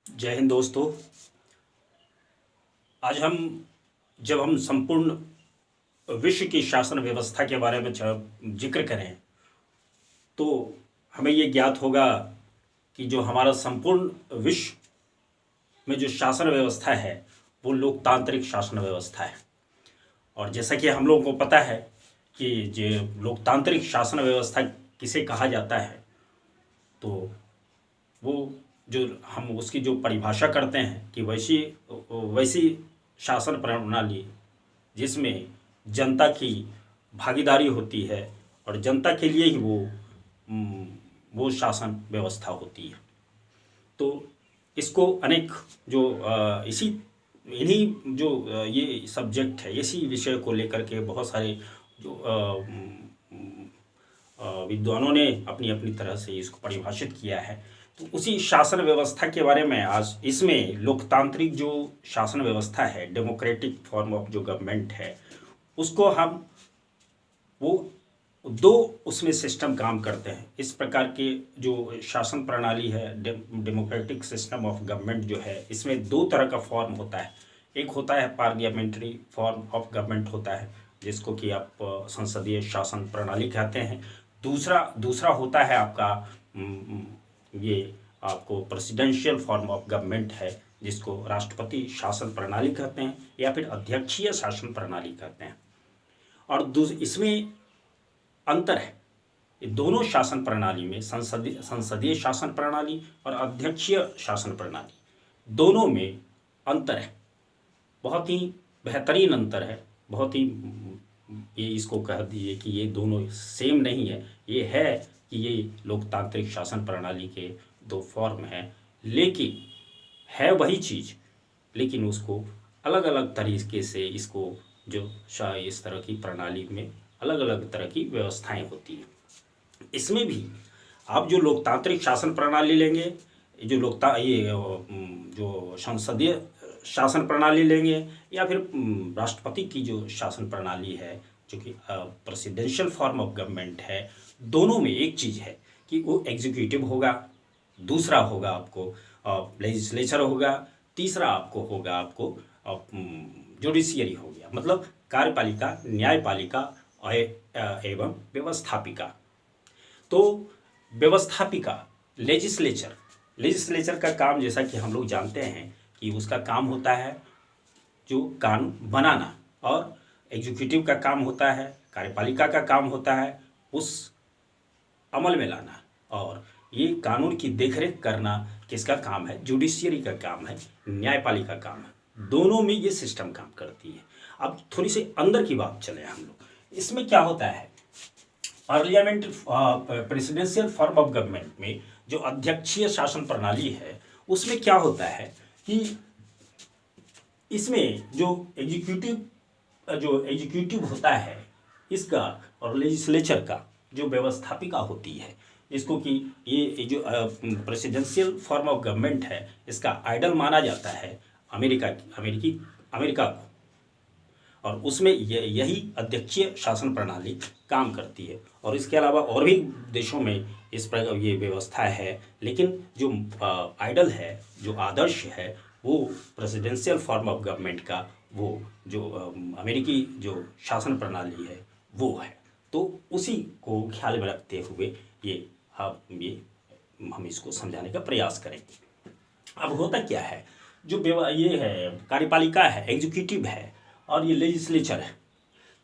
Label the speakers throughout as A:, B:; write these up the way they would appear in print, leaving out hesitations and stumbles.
A: जय हिंद दोस्तों। आज जब हम संपूर्ण विश्व की शासन व्यवस्था के बारे में जिक्र करें तो हमें ये ज्ञात होगा कि जो हमारा संपूर्ण विश्व में जो शासन व्यवस्था है वो लोकतांत्रिक शासन व्यवस्था है। और जैसा कि हम लोगों को पता है कि जो लोकतांत्रिक शासन व्यवस्था किसे कहा जाता है, तो वो जो हम उसकी जो परिभाषा करते हैं कि वैसी वैसी शासन प्रणाली जिसमें जनता की भागीदारी होती है और जनता के लिए ही वो शासन व्यवस्था होती है। तो इसको अनेक जो इसी इन्हीं जो ये सब्जेक्ट है, इसी विषय को लेकर के बहुत सारे जो विद्वानों ने अपनी अपनी तरह से इसको परिभाषित किया है। तो उसी शासन व्यवस्था के बारे में आज इसमें लोकतांत्रिक जो शासन व्यवस्था है, डेमोक्रेटिक फॉर्म ऑफ जो गवर्नमेंट है, उसको हम वो दो उसमें सिस्टम काम करते हैं। इस प्रकार के जो शासन प्रणाली है, डेमोक्रेटिक सिस्टम ऑफ गवर्नमेंट जो है, इसमें दो तरह का फॉर्म होता है। एक होता है पार्लियामेंट्री फॉर्म ऑफ गवर्नमेंट होता है, जिसको कि आप संसदीय शासन प्रणाली कहते हैं। दूसरा होता है आपका ये आपको प्रेसिडेंशियल फॉर्म ऑफ गवर्नमेंट है, जिसको राष्ट्रपति शासन प्रणाली कहते हैं या फिर अध्यक्षीय शासन प्रणाली कहते हैं। और इसमें अंतर है, दोनों शासन प्रणाली में संसदीय शासन प्रणाली और अध्यक्षीय शासन प्रणाली दोनों में अंतर है, बहुत ही बेहतरीन अंतर है। बहुत ही ये इसको कह दीजिए कि ये दोनों सेम नहीं है, ये है कि ये लोकतांत्रिक शासन प्रणाली के दो फॉर्म हैं, लेकिन है वही चीज़, लेकिन उसको अलग अलग तरीके से इसको जो इस तरह की प्रणाली में अलग अलग तरह की व्यवस्थाएं होती हैं। इसमें भी आप जो लोकतांत्रिक शासन प्रणाली लेंगे, जो संसदीय शासन प्रणाली लेंगे या फिर राष्ट्रपति की जो शासन प्रणाली है, जो कि प्रेसिडेंशियल फॉर्म ऑफ गवर्नमेंट है, दोनों में एक चीज़ है कि वो एग्जीक्यूटिव होगा, दूसरा होगा आपको लेजिस्लेचर होगा, तीसरा होगा जुडिशियरी हो गया, मतलब कार्यपालिका, न्यायपालिका एवं व्यवस्थापिका। तो व्यवस्थापिका लेजिस्लेचर का काम, जैसा कि हम लोग जानते हैं कि उसका काम होता है जो कानून बनाना, और एग्जीक्यूटिव का काम होता है, कार्यपालिका का काम होता है उस अमल में लाना, और ये कानून की देखरेख करना किसका काम है? जुडिशियरी का काम है, न्यायपालिका का काम है। दोनों में ये सिस्टम काम करती है। अब थोड़ी सी अंदर की बात चले हम लोग, इसमें क्या होता है? Parliament presidential form of government में जो अध्यक्षीय शासन प्रणाली है, उसमें क्या होता है कि इसमें जो एग्जीक्यूटिव होता है इसका, और लेजिस्लेचर का जो व्यवस्थापिका होती है, इसको कि ये जो प्रेसिडेंशियल फॉर्म ऑफ गवर्नमेंट है, इसका आइडल माना जाता है अमेरिका को, और उसमें यही अध्यक्षीय शासन प्रणाली काम करती है। और इसके अलावा और भी देशों में इस प्रकार ये व्यवस्था है, लेकिन जो आइडल है, जो आदर्श है, वो प्रेसिडेंशियल फॉर्म ऑफ गवर्नमेंट का, वो जो अमेरिकी जो शासन प्रणाली है वो है। तो उसी को ख्याल में रखते हुए हम इसको समझाने का प्रयास करेंगे। अब होता क्या है, जो ये है कार्यपालिका है, एग्जीक्यूटिव है, और ये लेजिस्लेचर है।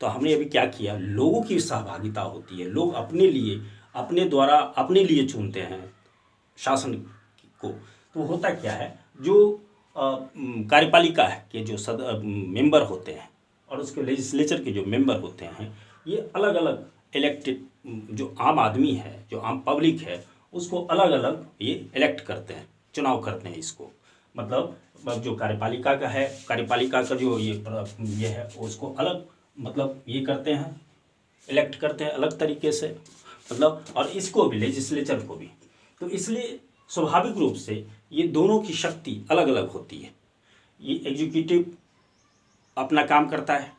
A: तो हमने अभी क्या किया, लोगों की सहभागिता होती है, लोग अपने लिए चुनते हैं शासन को। तो होता क्या है, जो कार्यपालिका है के जो मेंबर होते हैं और उसके लेजिस्लेचर के जो मेंबर होते हैं, ये अलग अलग इलेक्टेड, जो आम आदमी है, जो आम पब्लिक है, उसको अलग अलग ये इलेक्ट करते हैं, चुनाव करते हैं इसको। मतलब जो कार्यपालिका का जो ये है, उसको अलग मतलब ये करते हैं, इलेक्ट करते हैं अलग तरीके से, मतलब, और इसको भी, लेजिस्लेचर को भी। तो इसलिए स्वाभाविक रूप से ये दोनों की शक्ति अलग अलग होती है। ये एग्जीक्यूटिव अपना काम करता है,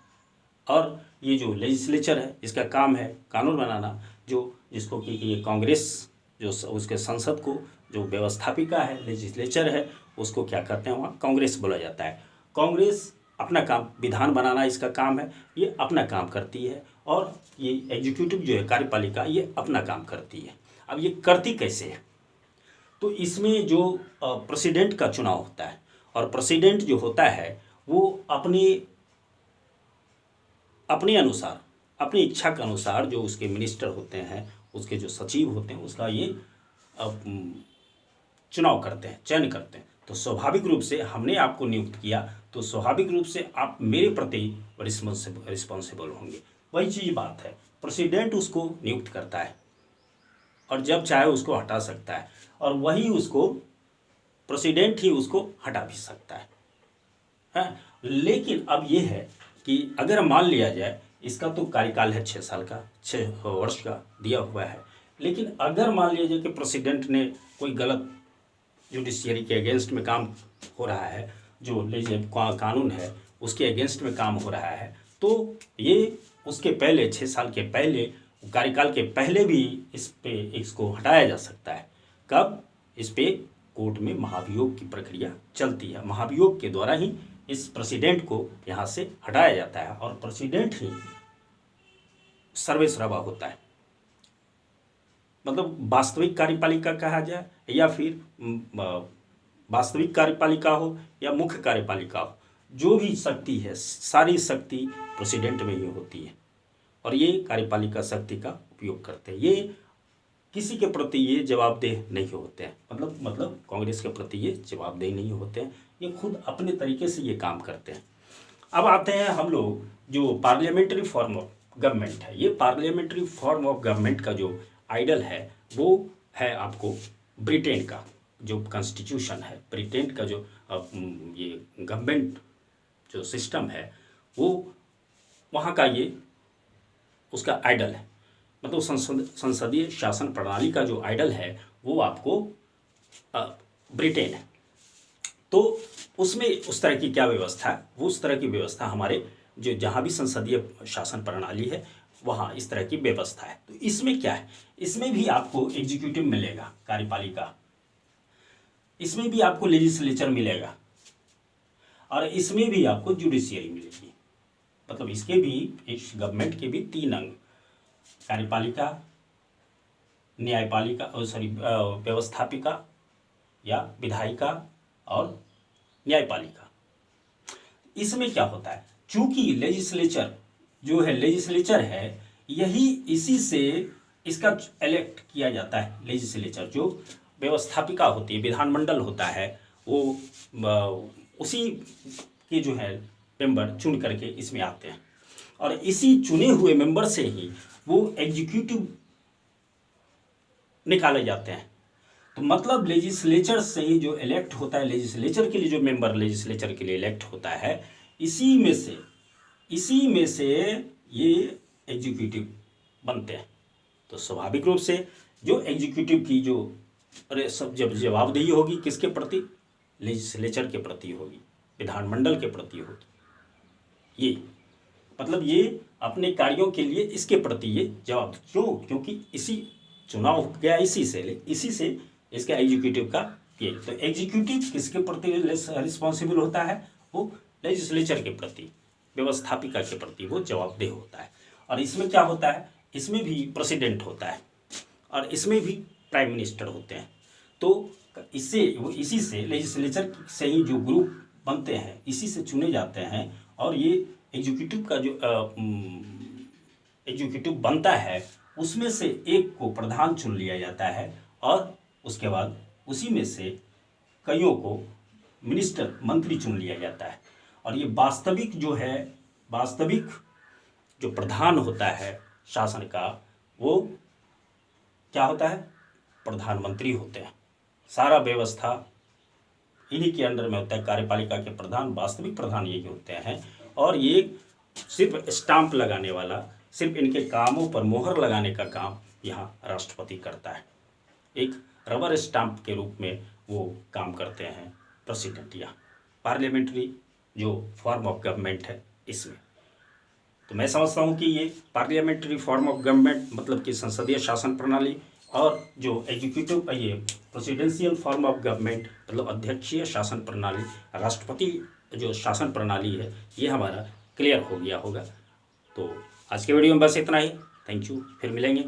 A: और ये जो लेजिस्लेचर है इसका काम है कानून बनाना, जिसको कि ये कांग्रेस जो उसके संसद को जो व्यवस्थापिका है, लेजिस्लेचर है, उसको क्या करते हैं, वहाँ कांग्रेस बोला जाता है। कांग्रेस अपना काम, विधान बनाना इसका काम है, ये अपना काम करती है, और ये एग्जीक्यूटिव जो है, कार्यपालिका, ये अपना काम करती है। अब ये करती कैसे है, तो इसमें जो प्रेसिडेंट का चुनाव होता है, और प्रेसिडेंट जो होता है वो अपने अनुसार, अपनी इच्छा के अनुसार जो उसके मिनिस्टर होते हैं, उसके जो सचिव होते हैं, उसका ये चुनाव करते हैं, चयन करते हैं। तो स्वाभाविक रूप से हमने आपको नियुक्त किया, तो स्वाभाविक रूप से आप मेरे प्रति रिस्पॉन्सिबल होंगे। वही चीज़ बात है, प्रेसिडेंट उसको नियुक्त करता है और जब चाहे उसको हटा सकता है, और वही उसको प्रेसिडेंट ही उसको हटा भी सकता है। लेकिन अब ये है कि अगर मान लिया जाए, इसका तो कार्यकाल है 6 साल का, 6 वर्ष का दिया हुआ है, लेकिन अगर मान लिया जाए कि प्रेसिडेंट ने कोई गलत जुडिशियरी के अगेंस्ट में काम हो रहा है, जो कानून है उसके अगेंस्ट में काम हो रहा है, तो ये उसके पहले 6 साल के पहले, कार्यकाल के पहले भी इसको हटाया जा सकता है। कब? इस पे कोर्ट में महाभियोग की प्रक्रिया चलती है, महाभियोग के द्वारा ही इस प्रेसिडेंट को यहाँ से हटाया जाता है, और प्रेसिडेंट ही सर्वेसर्वा होता है। मतलब वास्तविक कार्यपालिका कहा जाए, या फिर वास्तविक कार्यपालिका हो या मुख्य कार्यपालिका हो, जो भी शक्ति है, सारी शक्ति प्रेसिडेंट में ही होती है, और ये कार्यपालिका शक्ति का उपयोग करते हैं। ये किसी के प्रति ये जवाबदेह नहीं होते हैं, मतलब कांग्रेस के प्रति ये जवाबदेह नहीं होते हैं, ये खुद अपने तरीके से ये काम करते हैं। अब आते हैं हम लोग जो पार्लियामेंट्री फॉर्म ऑफ गवर्नमेंट है। ये पार्लियामेंट्री फॉर्म ऑफ गवर्नमेंट का जो आइडल है वो है आपको ब्रिटेन का जो कॉन्स्टिट्यूशन है, ब्रिटेन का जो ये गवर्नमेंट जो सिस्टम है, वो वहाँ का ये उसका आइडल है। मतलब संसदीय शासन प्रणाली का जो आइडल है वो आपको ब्रिटेन है। तो उसमें उस तरह की क्या व्यवस्था है, वो उस तरह की व्यवस्था हमारे जो जहाँ भी संसदीय शासन प्रणाली है वहाँ इस तरह की व्यवस्था है। तो इसमें क्या है, इसमें भी आपको एग्जीक्यूटिव मिलेगा, कार्यपालिका, इसमें भी आपको लेजिस्लेचर मिलेगा, और इसमें भी आपको जुडिशियरी मिलेगी। मतलब इसके भी, इस गवर्नमेंट के भी 3 अंग, कार्यपालिका, न्यायपालिका, व्यवस्थापिका या विधायिका और न्यायपालिका। इसमें क्या होता है, चूंकि लेजिस्लेचर जो है, लेजिस्लेचर है, यही इसी से इसका इलेक्ट किया जाता है। लेजिस्लेचर जो व्यवस्थापिका होती है, विधानमंडल होता है, वो उसी के जो है मेंबर चुन करके इसमें आते हैं, और इसी चुने हुए मेंबर से ही वो एग्जीक्यूटिव निकाले जाते हैं। तो मतलब लेजिस्लेचर से ही जो इलेक्ट होता है, लेजिस्लेचर के लिए जो मेंबर लेजिस्लेचर के लिए इलेक्ट होता है, इसी में से ये एग्जीक्यूटिव बनते हैं। तो स्वाभाविक रूप से जो एग्जीक्यूटिव की जो सब जब जवाबदेही होगी किसके प्रति, लेजिस्लेचर के प्रति होगी, विधानमंडल के प्रति होगी। ये मतलब ये अपने कार्यों के लिए इसके प्रति ये जवाब, क्योंकि इसी चुनाव गया इसी से इसका एग्जीक्यूटिव का ये। तो एग्जीक्यूटिव किसके प्रति रिस्पॉन्सिबल होता है, वो लेजिस्लेचर के प्रति, व्यवस्थापिका के प्रति वो जवाबदेह होता है। और इसमें क्या होता है, इसमें भी प्रेसिडेंट होता है और इसमें भी प्राइम मिनिस्टर होते हैं। तो इसी से लेजिस्लेचर से ही जो ग्रुप बनते हैं, इसी से चुने जाते हैं, और ये एग्जीक्यूटिव का जो एग्जीक्यूटिव बनता है उसमें से एक को प्रधान चुन लिया जाता है, और उसके बाद उसी में से कईयों को मिनिस्टर, मंत्री चुन लिया जाता है। और ये वास्तविक जो प्रधान होता है शासन का, वो क्या होता है, प्रधानमंत्री होते हैं। सारा व्यवस्था इन्हीं के अंडर में होता है। कार्यपालिका के प्रधान, वास्तविक प्रधान यही होते हैं, और ये सिर्फ स्टाम्प लगाने वाला, सिर्फ इनके कामों पर मोहर लगाने का काम यहाँ राष्ट्रपति करता है। एक रबर स्टाम्प के रूप में वो काम करते हैं प्रेसिडेंट या पार्लियामेंट्री जो फॉर्म ऑफ गवर्नमेंट है इसमें। तो मैं समझता हूँ कि ये पार्लियामेंट्री फॉर्म ऑफ गवर्नमेंट मतलब कि संसदीय शासन प्रणाली, और जो एग्जीक्यूटिव ये प्रेसिडेंशियल फॉर्म ऑफ गवर्नमेंट मतलब अध्यक्षीय शासन प्रणाली, राष्ट्रपति जो शासन प्रणाली है, ये हमारा क्लियर हो गया होगा। तो आज के वीडियो में बस इतना ही। थैंक यू, फिर मिलेंगे।